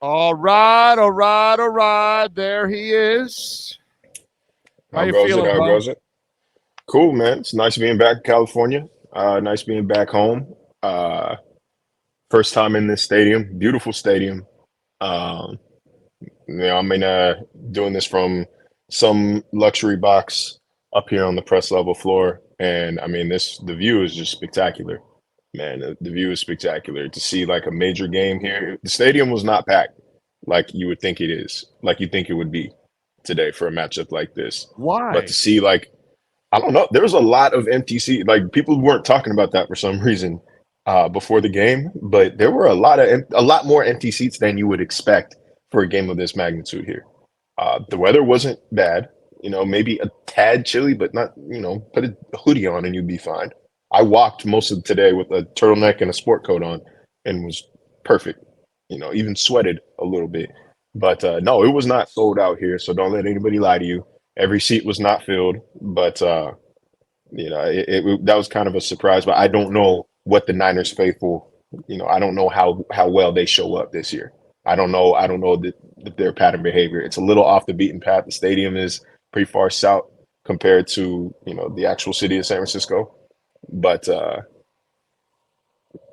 All right, all right, all right. There he is. How How you goes it? feeling, How bro? goes it? Cool, man. It's nice being back in California. Nice being back home. First time in this stadium. Beautiful stadium. Um, doing this from some luxury box up here on the press level floor, and I mean, the view is just spectacular, man. The view is spectacular. To see like a major game here, the stadium was not packed like you would think it is, like you think it would be today for a matchup like this. But to Why? see like I don't know. There was a lot of empty seats. Like people weren't talking about that for some reason before the game, but there were a lot more empty seats than you would expect for a game of this magnitude here. The weather wasn't bad. Maybe a tad chilly, but not. Put a hoodie on and you'd be fine. I walked most of today with a turtleneck and a sport coat on, and was perfect. Even sweated a little bit. But no, it was not sold out here. So don't let anybody lie to you. Every seat was not filled, but that was kind of a surprise. But I don't know what the Niners faithful, I don't know how well they show up this year. I don't know their pattern behavior. It's a little off the beaten path. The stadium is pretty far south compared to the actual city of San Francisco. But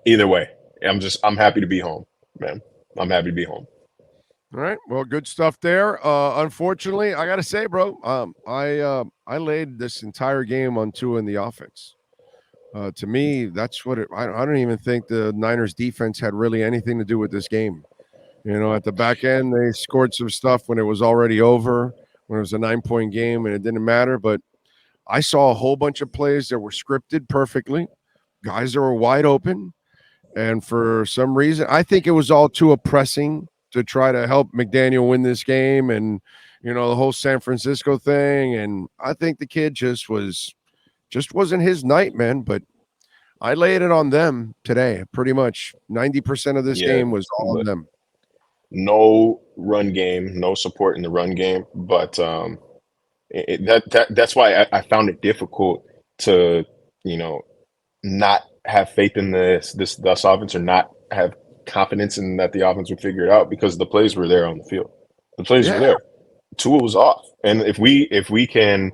either way, I'm happy to be home, man. I'm happy to be home. All right. Well, good stuff there. Unfortunately, I gotta say, bro, I laid this entire game on two in the offense. To me, that's what I don't even think the Niners defense had really anything to do with this game. At the back end, they scored some stuff when it was already over, when it was a 9-point game, and it didn't matter. But I saw a whole bunch of plays that were scripted perfectly, guys that were wide open. And for some reason, I think it was all too oppressing to try to help McDaniel win this game and, the whole San Francisco thing. And I think the kid just wasn't his night, man. But I laid it on them today. Pretty much 90% of this Yeah, game was all on them. no run game, no support in the run game, but that's why I found it difficult to you know not have faith in this offense or not have confidence in that the offense would figure it out because the plays were there on the field. The plays were Yeah. there. Tua was off, and if we can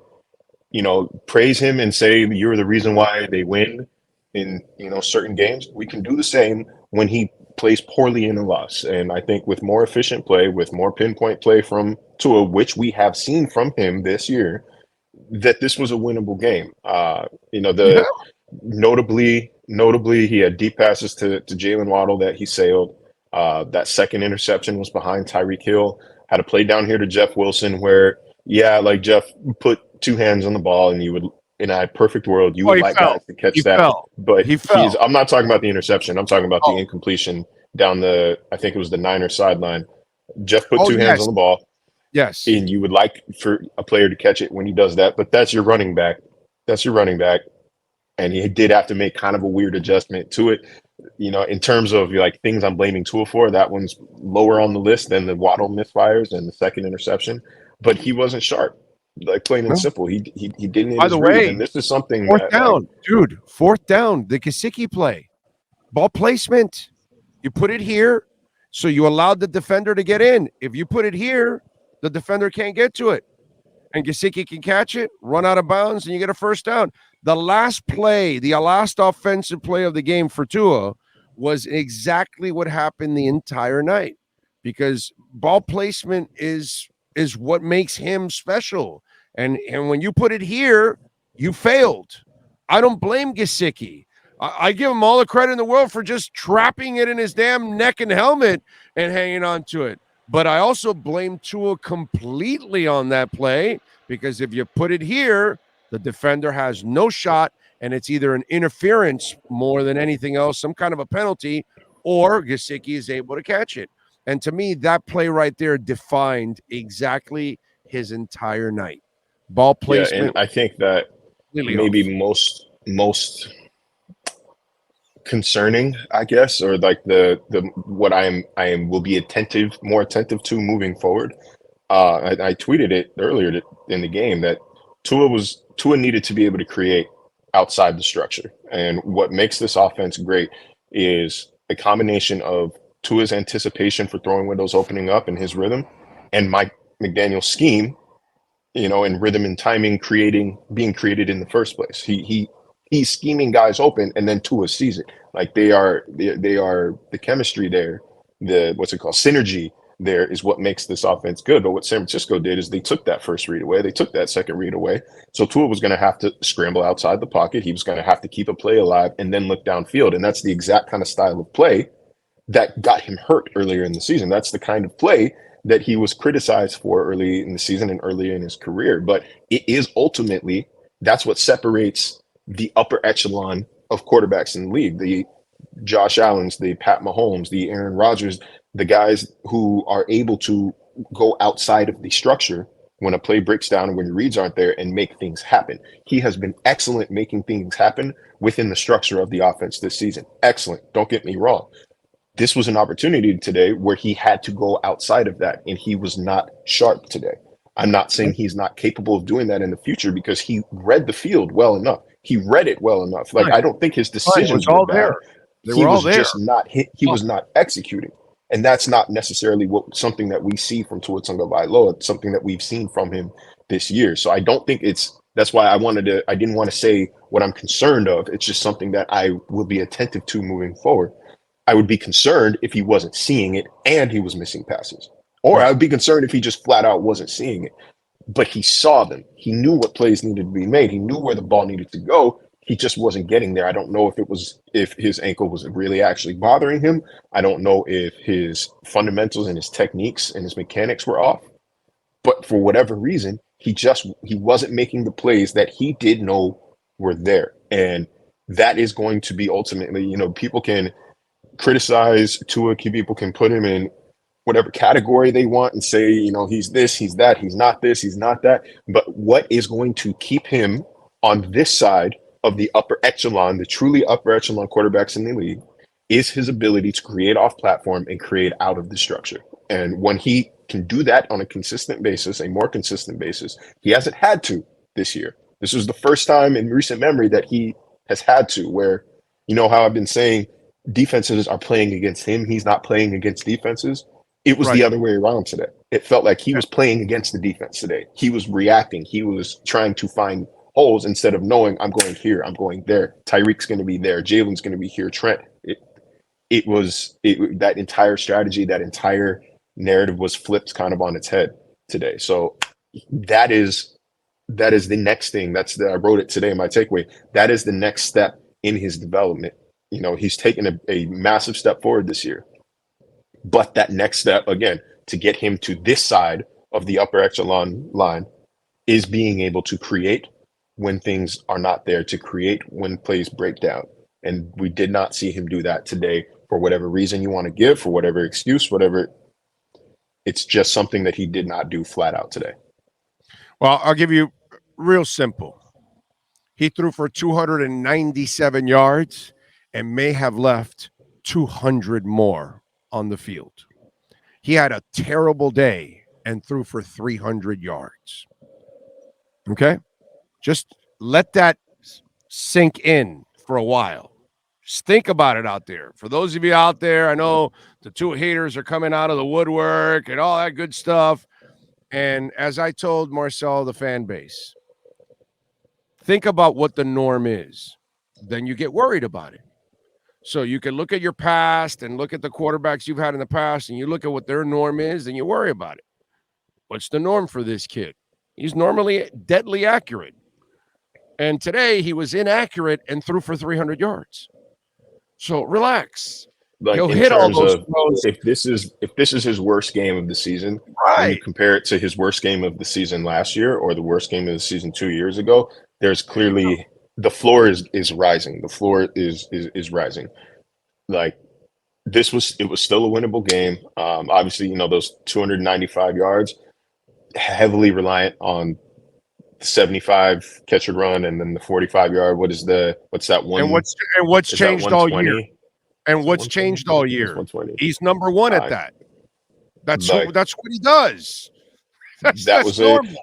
praise him and say you're the reason why they win in certain games, we can do the same when he plays poorly in a loss. And I think with more efficient play, with more pinpoint play from Tua, which we have seen from him this year, that this was a winnable game. Yeah. The notably, he had deep passes to Jalen Waddle that he sailed. That second interception was behind Tyreek Hill. Had a play down here to Jeff Wilson where, yeah, like Jeff put two hands on the ball, and you would, in a perfect world, you Oh, would he like fell. guys to catch He that. fell. But He fell. I'm not talking about the interception. I'm talking about the Oh. incompletion down I think it was the Niners sideline. Jeff put Oh, two hands on yes. the ball, Yes. and you would like for a player to catch it when he does that. But that's your running back. That's your running back. And he did have to make kind of a weird adjustment to it. In terms of like things I'm blaming Tua for, that one's lower on the list than the Waddle misfires and the second interception. But he wasn't sharp, like plain and No. simple. He didn't hit By his the read, way, and this is something fourth that like down, dude. Fourth down, the Gesicki play, ball placement. You put it here, so you allowed the defender to get in. If you put it here, the defender can't get to it, and Gesicki can catch it, run out of bounds, and you get a first down. The last play, the last offensive play of the game for Tua was exactly what happened the entire night, because ball placement is what makes him special. And when you put it here, you failed. I don't blame Gesicki. I give him all the credit in the world for just trapping it in his damn neck and helmet and hanging on to it. But I also blame Tua completely on that play, because if you put it here, the defender has no shot, and it's either an interference more than anything else, some kind of a penalty, or Gesicki is able to catch it. And to me, that play right there defined exactly his entire night. Ball yeah, and placement I think that completely off. maybe most concerning, I guess, or like the what I am will be more attentive to moving forward. I tweeted it earlier in the game that Tua needed to be able to create outside the structure, and what makes this offense great is a combination of Tua's anticipation for throwing windows opening up and his rhythm, and Mike McDaniel's scheme, and rhythm and timing being created in the first place. He's scheming guys open, and then Tua sees it. Like they are the chemistry there, the what's it called, synergy there is what makes this offense good. But what San Francisco did is they took that first read away, they took that second read away. So Tua was going to have to scramble outside the pocket. He was going to have to keep a play alive and then look downfield. And that's the exact kind of style of play that got him hurt earlier in the season. That's the kind of play that he was criticized for early in the season and early in his career. But it is ultimately, that's what separates the upper echelon of quarterbacks in the league. The Josh Allens, the Pat Mahomes, the Aaron Rodgers, the guys who are able to go outside of the structure when a play breaks down and when your reads aren't there and make things happen. He has been excellent making things happen within the structure of the offense this season. Excellent. Don't get me wrong. This was an opportunity today where he had to go outside of that, and he was not sharp today. I'm not saying he's not capable of doing that in the future, because he read the field well enough. He read it well enough. Like, I don't think his decisions were bad. He was just not he was not executing. And that's not necessarily something that we see from Tua Tagovailoa. It's something that we've seen from him this year. So I don't think that's why I didn't want to say what I'm concerned of. It's just something that I will be attentive to moving forward. I would be concerned if he wasn't seeing it and he was missing passes. Or I would be concerned if he just flat out wasn't seeing it. But he saw them. He knew what plays needed to be made. He knew where the ball needed to go. He just wasn't getting there. I don't know if his ankle was really actually bothering him. I don't know if his fundamentals and his techniques and his mechanics were off. But for whatever reason, he wasn't making the plays that he did know were there. And that is going to be ultimately, people can criticize Tua, people can put him in whatever category they want and say, he's this, he's that, he's not this, he's not that. But what is going to keep him on this side of the upper echelon, the truly upper echelon quarterbacks in the league, is his ability to create off platform and create out of the structure. And when he can do that on a consistent basis, a more consistent basis, he hasn't had to this year. This was the first time in recent memory that he has had to, where, how I've been saying defenses are playing against him, he's not playing against defenses. It was the other way around today. It felt like he was playing against the defense today. He was reacting. He was trying to find holes instead of knowing, I'm going here, I'm going there. Tyreek's going to be there. Jalen's going to be here. Trent. That entire strategy, that entire narrative was flipped kind of on its head today. So that is the next thing. I wrote it today in my takeaway. That is the next step in his development. He's taken a massive step forward this year. But that next step, again, to get him to this side of the upper echelon line is being able to create when things are not there, to create when plays break down. And we did not see him do that today for whatever reason you want to give, for whatever excuse, whatever. It's just something that he did not do flat out today. Well, I'll give you real simple. He threw for 297 yards and may have left 200 more on the field. He had a terrible day and threw for 300 yards. Okay? Just let that sink in for a while. Just think about it out there. For those of you out there, I know the two haters are coming out of the woodwork and all that good stuff. And as I told Marcel, the fan base, think about what the norm is. Then you get worried about it. So you can look at your past and look at the quarterbacks you've had in the past, and you look at what their norm is, and you worry about it. What's the norm for this kid? He's normally deadly accurate. And today he was inaccurate and threw for 300 yards. So relax. Like, he'll in hit all terms those of throws. if this is his worst game of the season, when you compare it to his worst game of the season last year or the worst game of the season 2 years ago, there's clearly the floor is rising. The floor is rising. Like, it was still a winnable game. Obviously, those 295 yards, heavily reliant on 75 catch and run, and then the 45-yard. What's that one? And what's changed all year? And what's changed all year? He's number one at that. That's what he does. That's normal.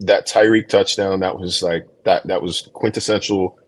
That Tyreek touchdown. That was that was quintessential.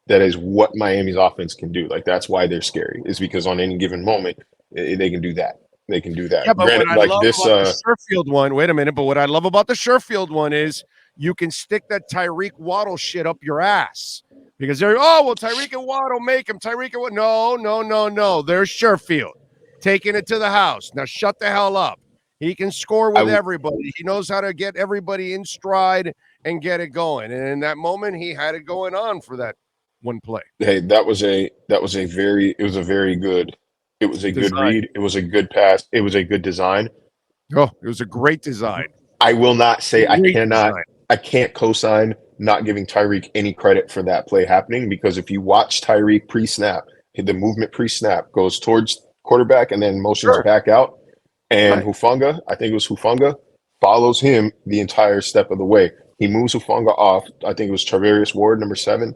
That is what Miami's offense can do. Like, that's why they're scary, is because on any given moment, They can do that. They can do that. Yeah, but what Granted, I like love this, about the Sherfield one, wait a minute, but what I love about the Sherfield one is you can stick that Tyreek Waddle shit up your ass. Because they're, Tyreek and Waddle make him. Tyreek and Waddle. No. There's Sherfield taking it to the house. Now shut the hell up. He can score with everybody. He knows how to get everybody in stride and get it going. And in that moment, he had it going on for that one play. Hey, it was a very good. It was a good Design. read. It was a good pass. It was a good design. Oh, it was a great design. I will not say Great design. I can't co-sign not giving Tyreek any credit for that play happening, because if you watch Tyreek pre-snap, the movement pre-snap goes towards quarterback and then motions back out, and Hufanga, I think it was Hufanga, follows him the entire step of the way. He moves Hufanga off. I think it was Charvarius Ward, number 7,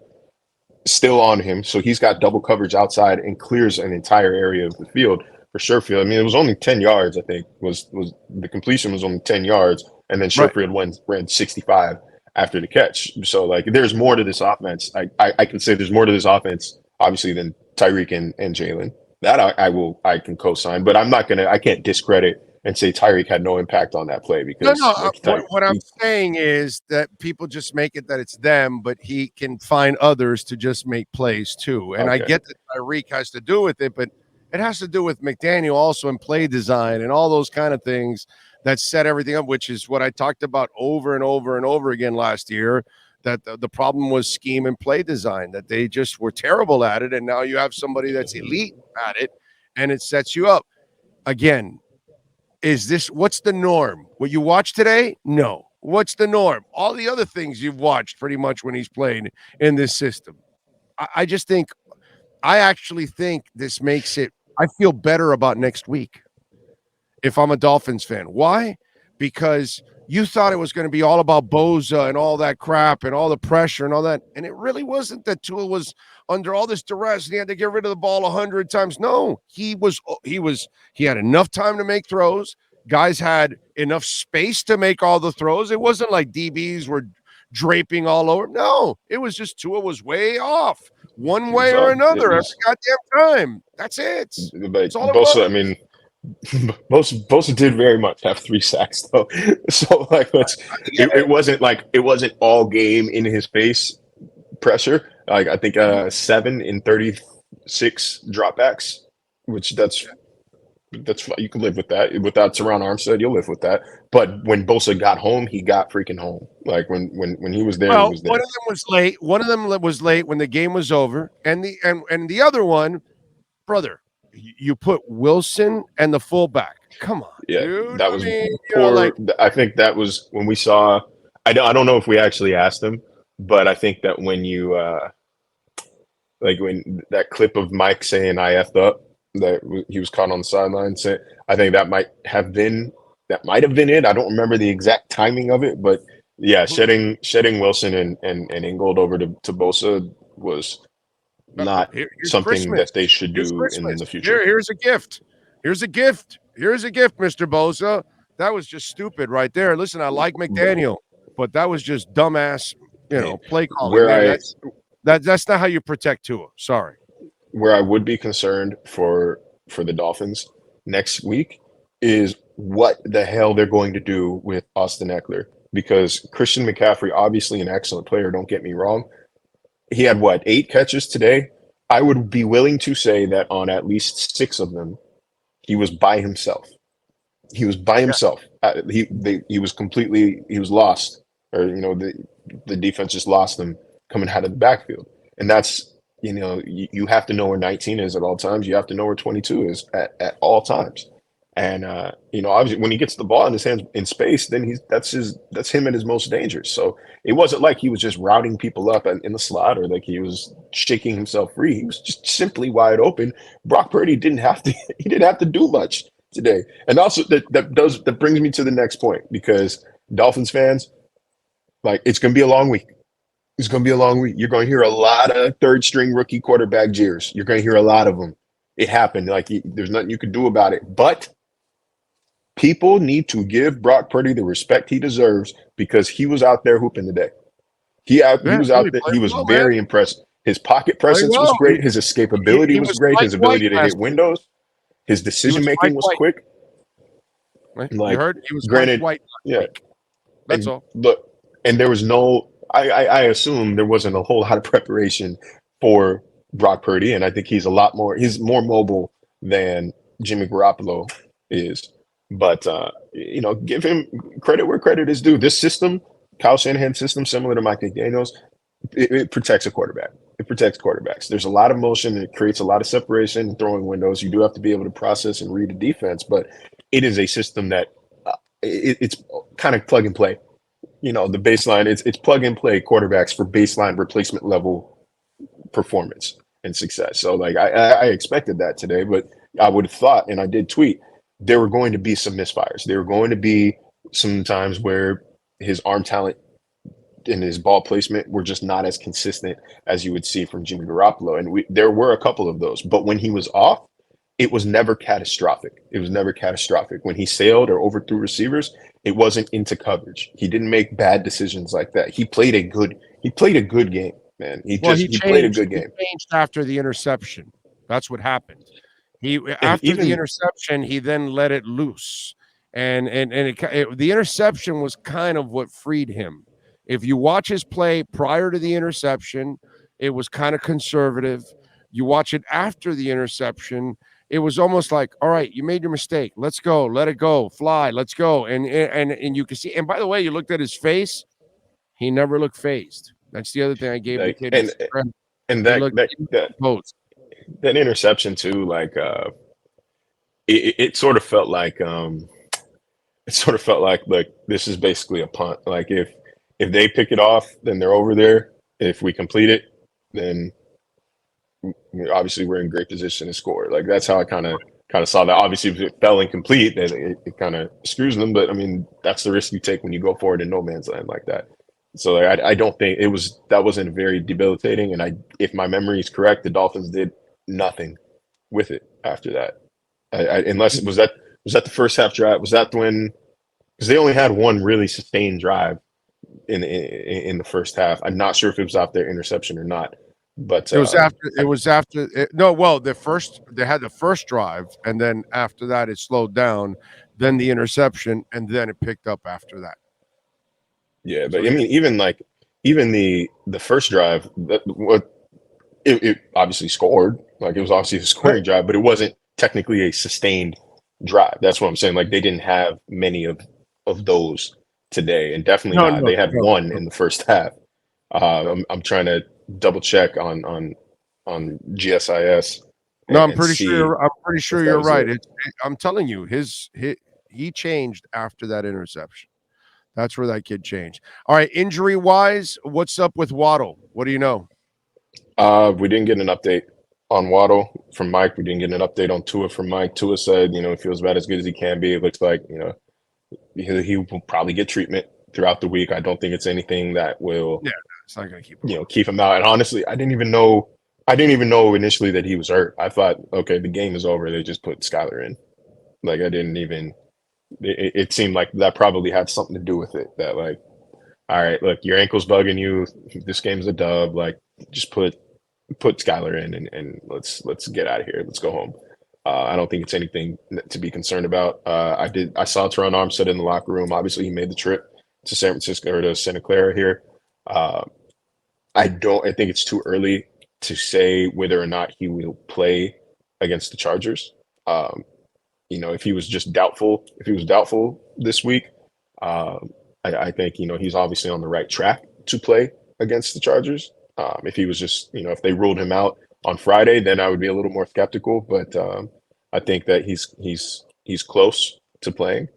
still on him. So he's got double coverage outside and clears an entire area of the field for Sherfield. I mean, it was only 10 yards, I think, was the completion was only 10 yards. And then Sherfield ran 65 after the catch. So, like, there's more to this offense. I can say there's more to this offense, obviously, than Tyreek and Jalen. That I can co-sign. But I can't discredit and say Tyreek had no impact on that play, because what I'm saying is that people just make it that it's them, but he can find others to just make plays too. And I get that Tyreek has to do with it, but it has to do with McDaniel also in play design and all those kind of things that set everything up, which is what I talked about over and over and over again last year, that the problem was scheme and play design, that they just were terrible at it. And now you have somebody that's elite at it, and it sets you up. Again, what's the norm? What you watch today? No. What's the norm? All the other things you've watched pretty much when he's playing in this system. I actually think this makes it, I feel better about next week if I'm a Dolphins fan. Why? Because you thought it was going to be all about Bosa and all that crap and all the pressure and all that. And it really wasn't that Tua was under all this duress and he had to get rid of the ball 100 times. No, he had enough time to make throws. Guys had enough space to make all the throws. It wasn't like DBs were draping all over. No, it was just Tua was way off one way or another every goddamn time. That's it. It's all Bosa, I mean, Bosa did very much have 3 sacks though. So like it wasn't all game in his face pressure. Like I think 7 in 36 dropbacks, which that's you can live with that. Without Teron Armstead, you'll live with that. But when Bosa got home, he got freaking home. Like when he was there, he was there. One of them was late. One of them was late when the game was over, and the other one, brother, you put Wilson and the fullback. Come on, dude. That was poor. I think that was when we saw. I don't know if we actually asked him, but I think that when you when that clip of Mike saying "I effed up," that he was caught on the sideline. I think that might have been it. I don't remember the exact timing of it, but yeah, shedding Wilson and Ingold over to Bosa was not something Christmas. That they should do in the future. Here's a gift. Here's a gift, Mr. Bosa. That was just stupid right there. Listen, I like McDaniel, but that was just dumbass, play calling. That's not how you protect Tua. Sorry. Where I would be concerned for the Dolphins next week is what the hell they're going to do with Austin Eckler, because Christian McCaffrey, obviously an excellent player, don't get me wrong. He had 8 catches today. I would be willing to say that on at least 6 of them, he was by himself. He was by himself. He was lost, or the defense just lost him coming out of the backfield. And that's, you have to know where 19 is at all times. You have to know where 22 is at all times. And obviously when he gets the ball in his hands in space, then that's him at his most dangerous. So it wasn't like he was just routing people up in the slot or like he was shaking himself free. He was just simply wide open. Brock Purdy didn't have to do much today. And also that brings me to the next point, because Dolphins fans, like, it's going to be a long week. It's going to be a long week. You're going to hear a lot of third string rookie quarterback jeers. You're going to hear a lot of them. It happened. Like, there's nothing you could do about it. But people need to give Brock Purdy the respect he deserves, because he was out there hooping today. He was out there. He was very impressed. His pocket presence was great. His escapability was great. His ability to hit windows. His decision making was quick. Right? Like, You heard? He was granted, white. yeah. That's And all. look, and there was no. I assume there wasn't a whole lot of preparation for Brock Purdy, and I think he's more mobile than Jimmy Garoppolo is. But give him credit where credit is due. This system, Kyle Shanahan's system, similar to Mike McDaniel's, it protects a quarterback. It protects quarterbacks. There's a lot of motion. It creates a lot of separation and throwing windows. You do have to be able to process and read the defense, but it is a system that it's kind of plug and play. The baseline, it's plug and play quarterbacks for baseline replacement level performance and success. So like I expected that today, but I would have thought, and I did tweet, there were going to be some misfires. There were going to be some times where his arm talent and his ball placement were just not as consistent as you would see from Jimmy Garoppolo. And there were a couple of those, but when he was off, it was never catastrophic. It was never catastrophic. When he sailed or overthrew receivers, it wasn't into coverage. He didn't make bad decisions like that. He played a good game, man. He played a good game. He changed after the interception. That's what happened. After the interception, he then let it loose. And the interception was kind of what freed him. If you watch his play prior to the interception, it was kind of conservative. You watch it after the interception, it was almost like, all right, you made your mistake. Let's go. Let it go. Fly. Let's go. And you can see. And by the way, you looked at his face. He never looked phased. That's the other thing I gave the kid. And that interception too, like it sort of felt like this is basically a punt. Like if they pick it off, then they're over there. If we complete it, then obviously we're in great position to score. Like that's how I kind of saw that. Obviously, if it fell incomplete, then it kind of screws them. But I mean, that's the risk you take when you go forward in no man's land like that. So like, I don't think that wasn't very debilitating. And if my memory is correct, the Dolphins did nothing with it after that. Unless was that the first half drive? Was that when? Because they only had one really sustained drive in the first half. I'm not sure if it was off their interception or not. But it was after. They had the first drive, and then after that it slowed down, then the interception, and then it picked up after that. Yeah, but I mean, even the first drive, it obviously scored. Like it was obviously a scoring drive, but it wasn't technically a sustained drive. That's what I'm saying. Like they didn't have many of those today, and definitely not. They had one in the first half. I'm trying to double check on GSIS. No, I'm pretty sure you're right. I'm telling you, he changed after that interception. That's where that kid changed. All right, injury wise, what's up with Waddle? What do you know? We didn't get an update on Waddle from Mike. We didn't get an update on Tua from Mike. Tua said, he feels about as good as he can be. It looks like, he will probably get treatment throughout the week. I don't think it's anything that will. Yeah. It's not going to keep him keep him out. And honestly, I didn't even know initially that he was hurt. I thought, okay, the game is over. They just put Skyler in. Like I didn't even. It seemed like that probably had something to do with it. That like, all right, look, your ankle's bugging you. This game's a dub. Like, just put Skyler in and let's get out of here. Let's go home. I don't think it's anything to be concerned about. I saw Teron Armstead in the locker room. Obviously, he made the trip to San Francisco or to Santa Clara here. I think it's too early to say whether or not he will play against the Chargers. If he was doubtful this week, I think, he's obviously on the right track to play against the Chargers. If he was just, if they ruled him out on Friday, then I would be a little more skeptical, but I think that he's close to playing.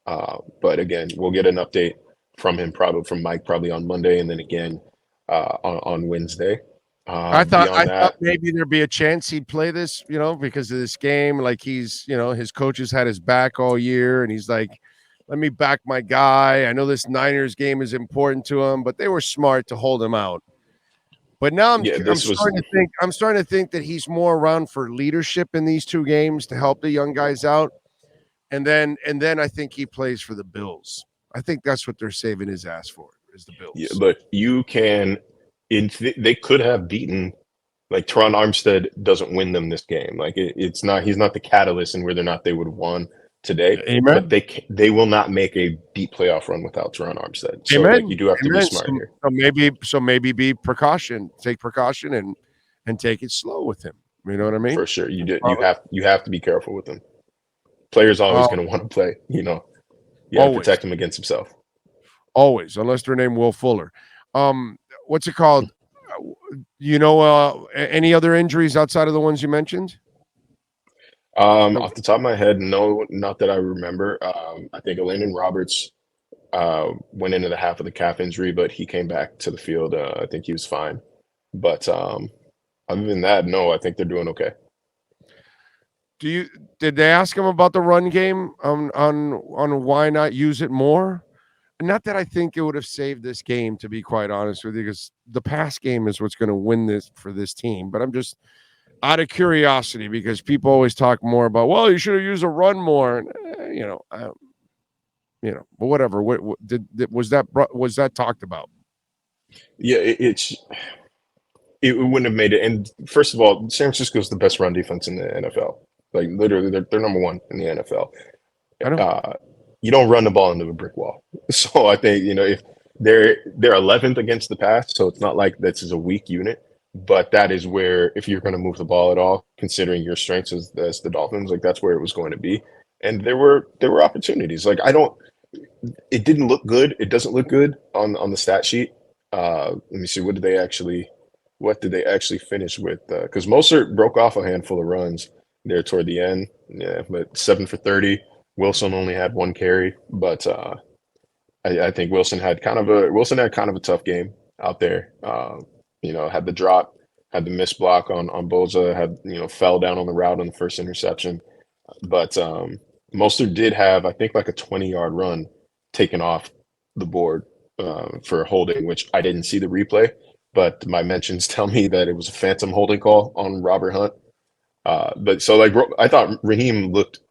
But again, we'll get an update from Mike probably on Monday, and then again on Wednesday. I thought maybe there'd be a chance he'd play this, because of this game. Like he's, his coaches had his back all year, and he's like, let me back my guy. I know this Niners game is important to him, but they were smart to hold him out. But now I'm starting to think that he's more around for leadership in these two games to help the young guys out. And then I think he plays for the Bills. I think that's what they're saving his ass for, is the Bills. Yeah, but you can they could have beaten Like Teron Armstead doesn't win them this game. Like it's not he's not the catalyst, and whether or not they would have won today. But Amen. they will not make a deep playoff run without Teron Armstead. So like you Amen. do have to be Amen. smart here So maybe be precaution. Take precaution and take it slow with him. You know what I mean? for sure. Uh, You have to be careful with him. Player's always uh, going to want to play. You got to always, protect him against himself. always, unless they're named Will Fuller. What's it called? Any other injuries outside of the ones you mentioned? No. Off the top of my head, no, not that I remember. I think Landon Roberts went into the half of the calf injury, but he came back to the field. I think he was fine. But other than that, no, I think they're doing okay. Did they ask him about the run game on why not use it more? Not that I think it would have saved this game, to be quite honest with you, because the pass game is what's going to win this for this team. But I'm just out of curiosity because people always talk more about, well, you should have used a run more, and but whatever. What was that talked about? Yeah, it wouldn't have made it. And first of all, San Francisco is the best run defense in the NFL. Like literally, they're number one in the NFL. I know. You don't run the ball into a brick wall. So I think if they're 11th against the pass, so it's not like this is a weak unit. But that is where, if you're going to move the ball at all, considering your strengths as the Dolphins, like that's where it was going to be. And there were opportunities. Like it didn't look good. It doesn't look good on the stat sheet. Let me see. What did they actually finish with? Because Mostert broke off a handful of runs there toward the end. Yeah, but 7 for 30. Wilson only had one carry, but I think Wilson had kind of a tough game out there. Had the drop, had the missed block on Boza, had fell down on the route on the first interception. But Mostert did have, I think, like a 20-yard run taken off the board for holding, which I didn't see the replay, but my mentions tell me that it was a phantom holding call on Robert Hunt. But so like I thought Raheem looked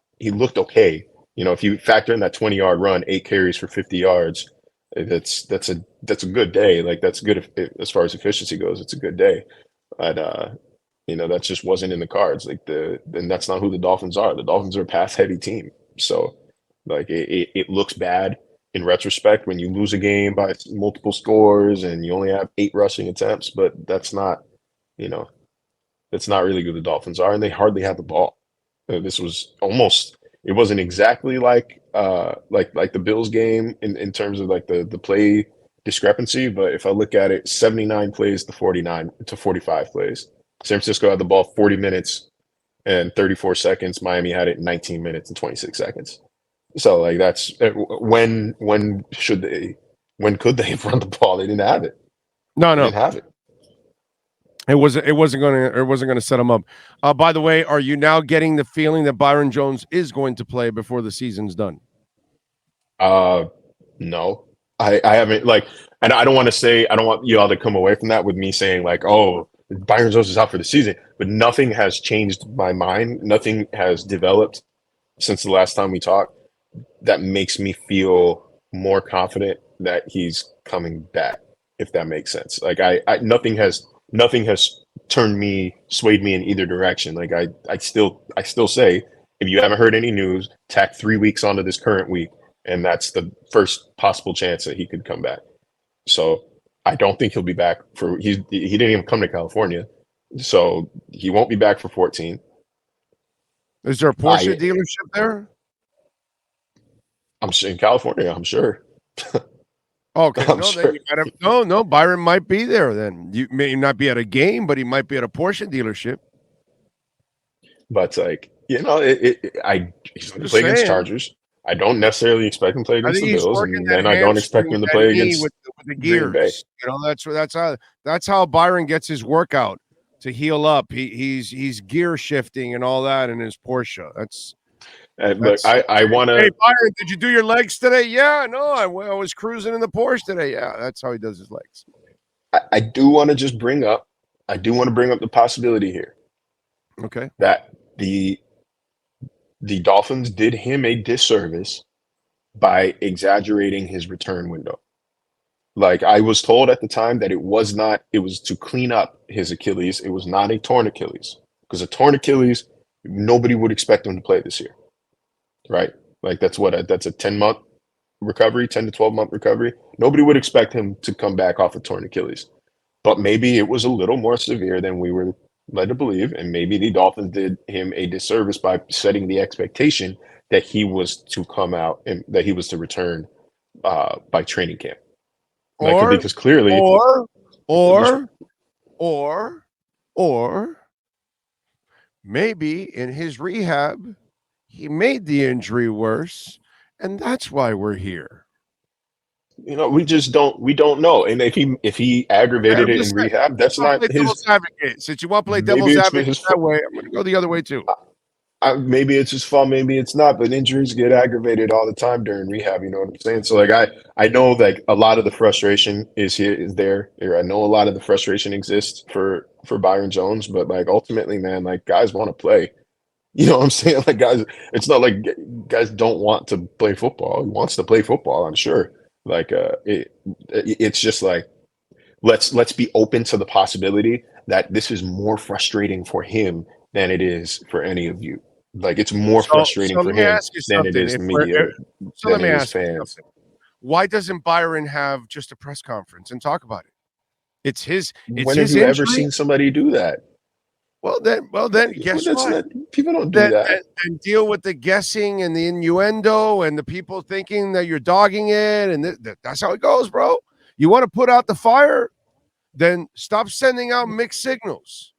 okay. If you factor in that 20-yard run, 8 carries for 50 yards, that's a good day. Like that's good as far as efficiency goes. It's a good day, but that just wasn't in the cards. Like and that's not who the Dolphins are. The Dolphins are a pass heavy team. So like it looks bad in retrospect when you lose a game by multiple scores and you only have 8 rushing attempts, but that's not really who the Dolphins are, and they hardly have the ball. This was almost. It wasn't exactly like the Bills game in terms of like the play discrepancy, but if I look at it, 79 plays to 45 plays. San Francisco had the ball 40 minutes and 34 seconds. Miami had it in 19 minutes and 26 seconds. So like that's when could they have run the ball? They didn't have it. No. They didn't have it. It wasn't going to set him up. By the way, are you now getting the feeling that Byron Jones is going to play before the season's done? No, I haven't and I don't want you all to come away from that with me saying like, oh, Byron Jones is out for the season, but nothing has changed my mind. Nothing has developed since the last time we talked that makes me feel more confident that he's coming back, if that makes sense. Like nothing has swayed me in either direction. Like I still say, if you haven't heard any news, tack 3 weeks onto this current week, and that's the first possible chance that he could come back. So I don't think he'll be back he didn't even come to California, so he won't be back for 14. Is there a Porsche dealership there? I'm in California. I'm sure. Okay, no. Byron might be there. Then you may not be at a game, but he might be at a Porsche dealership. But like he's going to play against Chargers. I don't necessarily expect him to play against the Bills, and then I don't expect him to play against with the gears. That's how Byron gets his workout to heal up. He's gear shifting and all that in his Porsche. Look, I want to. Hey Byron, did you do your legs today? Yeah, no, I was cruising in the Porsche today. Yeah, that's how he does his legs. I do want to just bring up. I do want to bring up the possibility here. Okay. That the Dolphins did him a disservice by exaggerating his return window. Like I was told at the time that it was not, it was to clean up his Achilles. It was not a torn Achilles because a torn Achilles, nobody would expect him to play this year, right? Like that's a 10-month recovery, 10 to 12-month recovery. Nobody would expect him to come back off a torn Achilles. But maybe it was a little more severe than we were led to believe, and maybe the Dolphins did him a disservice by setting the expectation that he was to come out and that he was to return by training camp. Like Or, because clearly or, it was or, or maybe in his rehab, he made the injury worse, and that's why we're here. we don't know. And if he Okay, aggravated I'm it just in saying. rehab, that's I'll not play his. devil's advocate. Since you want to play Maybe devil's it's advocate his that fault. way, I'm going to go the other way too. Maybe it's his fault, maybe it's not, but injuries get aggravated all the time during rehab. You know what I'm saying? So like I know like a lot of the frustration is there. I know a lot of the frustration exists for Byron Jones, but like ultimately, man, like guys want to play. You know what I'm saying? Like guys, it's not like guys don't want to play football. He wants to play football, I'm sure. Like it's just like let's be open to the possibility that this is more frustrating for him than it is for any of you. Like it's more So frustrating for let me him ask you than it something. is the media, So let than me it is ask you fans. something. Why doesn't Byron have just a press conference and talk about it? It's his. It's When have his you ever injury. seen somebody do that? Well then, Well, guess that's what? not people don't do Then, that. then, then deal with the guessing and the innuendo and the people thinking that you're dogging it, and that's how it goes, bro. You want to put out the fire, then stop sending out mixed signals.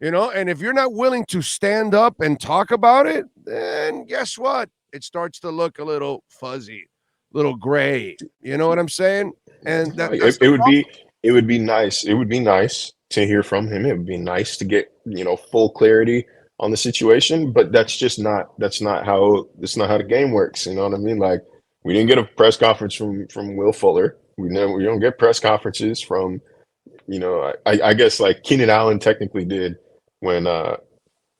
And if you're not willing to stand up and talk about it, then guess what? It starts to look a little fuzzy, little gray. You know what I'm saying? And No, that's the problem. it would be nice. It would be nice to hear from him. It would be nice to get, full clarity on the situation, but that's not how the game works. You know what I mean? Like we didn't get a press conference from Will Fuller. We don't get press conferences from, I guess like Keenan Allen technically did when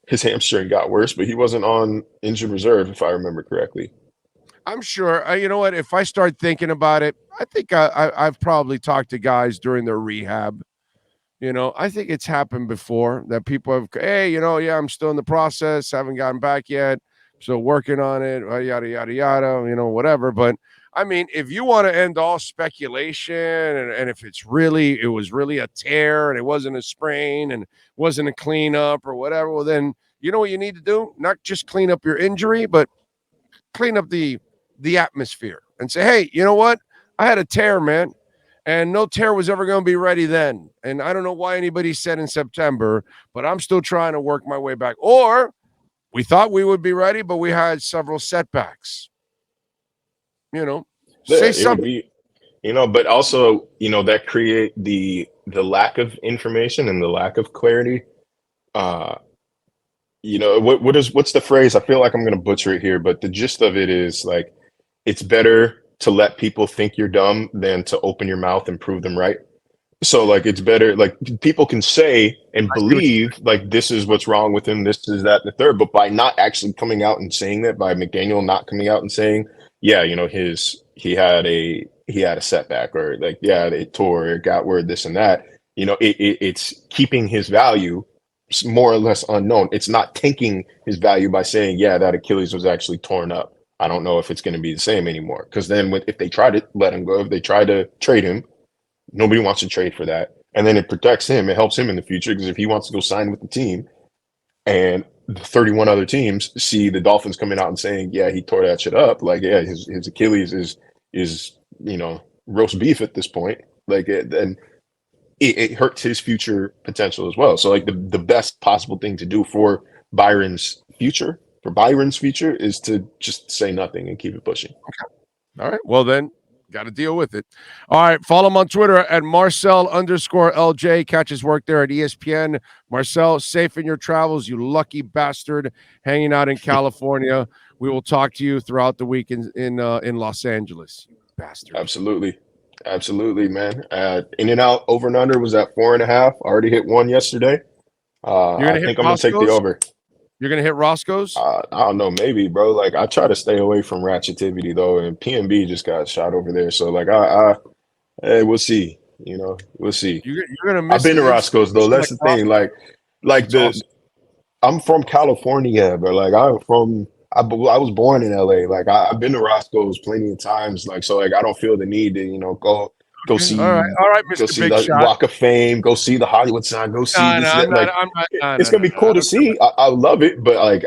his hamstring got worse, but he wasn't on injured reserve if I remember correctly. I'm sure. You know what? If I start thinking about it, I think I've probably talked to guys during their rehab. I think it's happened before that people have, hey, yeah, I'm still in the process, haven't gotten back yet, still working on it, yada yada yada, whatever. But I mean, if you want to end all speculation, and if it was really a tear and it wasn't a sprain and wasn't a cleanup or whatever, well, then you know what you need to do? Not just clean up your injury, but clean up the atmosphere and say, hey, you know what? I had a tear, man, and no tear was ever going to be ready then. And I don't know why anybody said in September, but I'm still trying to work my way back. Or we thought we would be ready, but we had several setbacks. Yeah, Say it would something. be, but also, that create the lack of information and the lack of clarity. Uh, what's the phrase? I feel like I'm gonna butcher it here, but the gist of it is like it's better to let people think you're dumb than to open your mouth and prove them right. So like it's better like people can say and I see what you believe like this is what's wrong with him, this is that, and the third, but by not actually coming out and saying that, by McDaniel not coming out and saying, yeah, he had a setback, or like, yeah, it tore, it got word, this and that, it's keeping his value more or less unknown. It's not tanking his value by saying, yeah, that Achilles was actually torn up. I don't know if it's going to be the same anymore. Because then if they try to let him go, if they try to trade him, nobody wants to trade for that. And then it protects him. It helps him in the future because if he wants to go sign with the team and the 31 other teams see the Dolphins coming out and saying, yeah, he tore that shit up. Like, yeah, his Achilles is, roast beef at this point. Like, then it hurts his future potential as well. So like the best possible thing to do for Byron's future is to just say nothing and keep it pushing. All right. Well, then, got to deal with it. All right. Follow him on Twitter at Marcel_LJ. Catch his work there at ESPN. Marcel, safe in your travels, you lucky bastard, hanging out in California. We will talk to you throughout the week in Los Angeles, you bastard. Absolutely, man. In and out over and under was at 4.5. Already hit one yesterday. You're I gonna hit think I'm gonna take the Roscoe's. over. You're gonna hit Roscoe's. I don't know, maybe, bro. Like I try to stay away from ratchetivity though, and PNB just got shot over there. So like Hey, we'll see. We'll see. You're gonna I've miss been it. to Roscoe's though. That's Like the thing. Like it's awesome. I'm from California, but like I was born in LA. Like I've been to Roscoe's plenty of times. Like so, like I don't feel the need to go Okay. All right, go Mr. see Big the Shot. Walk of Fame, go see the Hollywood sign, go see No, no, this I'm that. not. Like I'm not. No, it's no, gonna no, be no. I cool to don't care about see. I love it, but like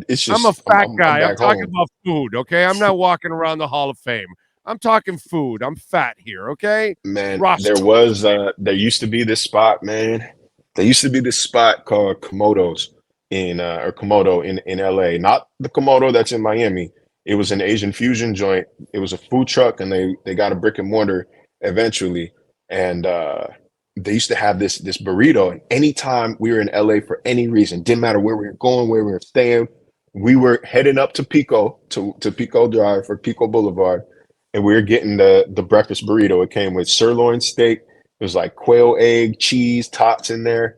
it's I'm a just fat I'm guy. I'm back talking home. about food, okay? I'm not walking around the Hall of Fame. I'm talking food. I'm fat here, okay? Man, Roscoe's. there used to be this spot, man. There used to be this spot called Komodo's or Komodo in LA. Not the Komodo that's in Miami. It was an Asian fusion joint. It was a food truck and they got a brick and mortar eventually. And they used to have this burrito. And anytime we were in LA for any reason, didn't matter where we were going, where we were staying, we were heading up to Pico, to Pico Drive for Pico Boulevard, and we were getting the breakfast burrito. It came with sirloin steak. It was like quail egg, cheese, tots in there.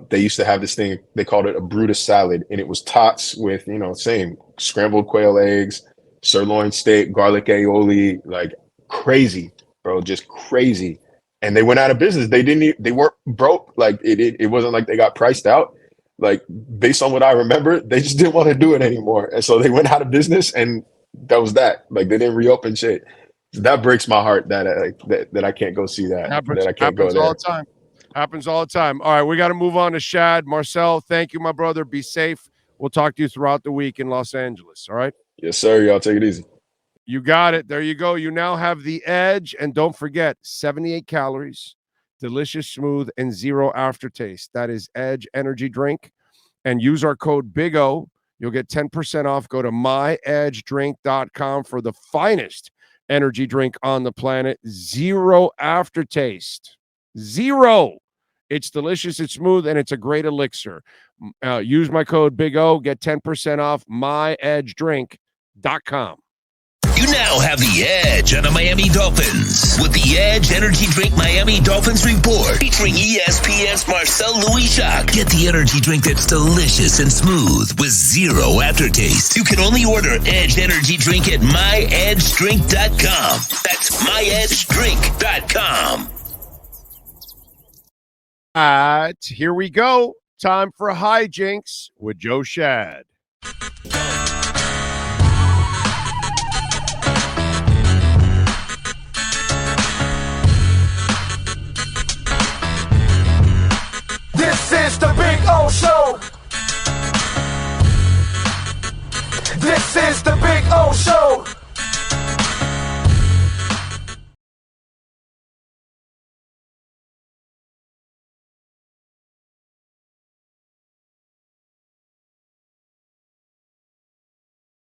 They used to have this thing, they called it a Brutus salad, and it was tots with, same scrambled quail eggs, sirloin steak, garlic aioli, like crazy, bro, just crazy. And they went out of business. They weren't broke. Like it wasn't like they got priced out. Like based on what I remember, they just didn't want to do it anymore. And so they went out of business and that was that. Like they didn't reopen shit. That breaks my heart that I can't go see that. That I can't go Happens all there. the time. Happens all the time. All right, we got to move on to Shad. Marcel, thank you, my brother. Be safe. We'll talk to you throughout the week in Los Angeles. All right? Yes, sir. Y'all take it easy. You got it. There you go. You now have the edge. And don't forget 78 calories, delicious, smooth, and zero aftertaste. That is Edge Energy Drink. And use our code Big O. You'll get 10% off. Go to myedgedrink.com for the finest energy drink on the planet. Zero aftertaste. Zero. It's delicious, it's smooth, and it's a great elixir. Use my code Big O. Get 10% off myedgedrink.com. You now have the edge on the Miami Dolphins with the Edge Energy Drink Miami Dolphins Report featuring ESPN's Marcel Louis-Jacques. Get the energy drink that's delicious and smooth with zero aftertaste. You can only order Edge Energy Drink at myedgedrink.com. That's myedgedrink.com. Here we go. Time for hijinks with Joe Shad. This is the Big O Show. This is the Big O Show.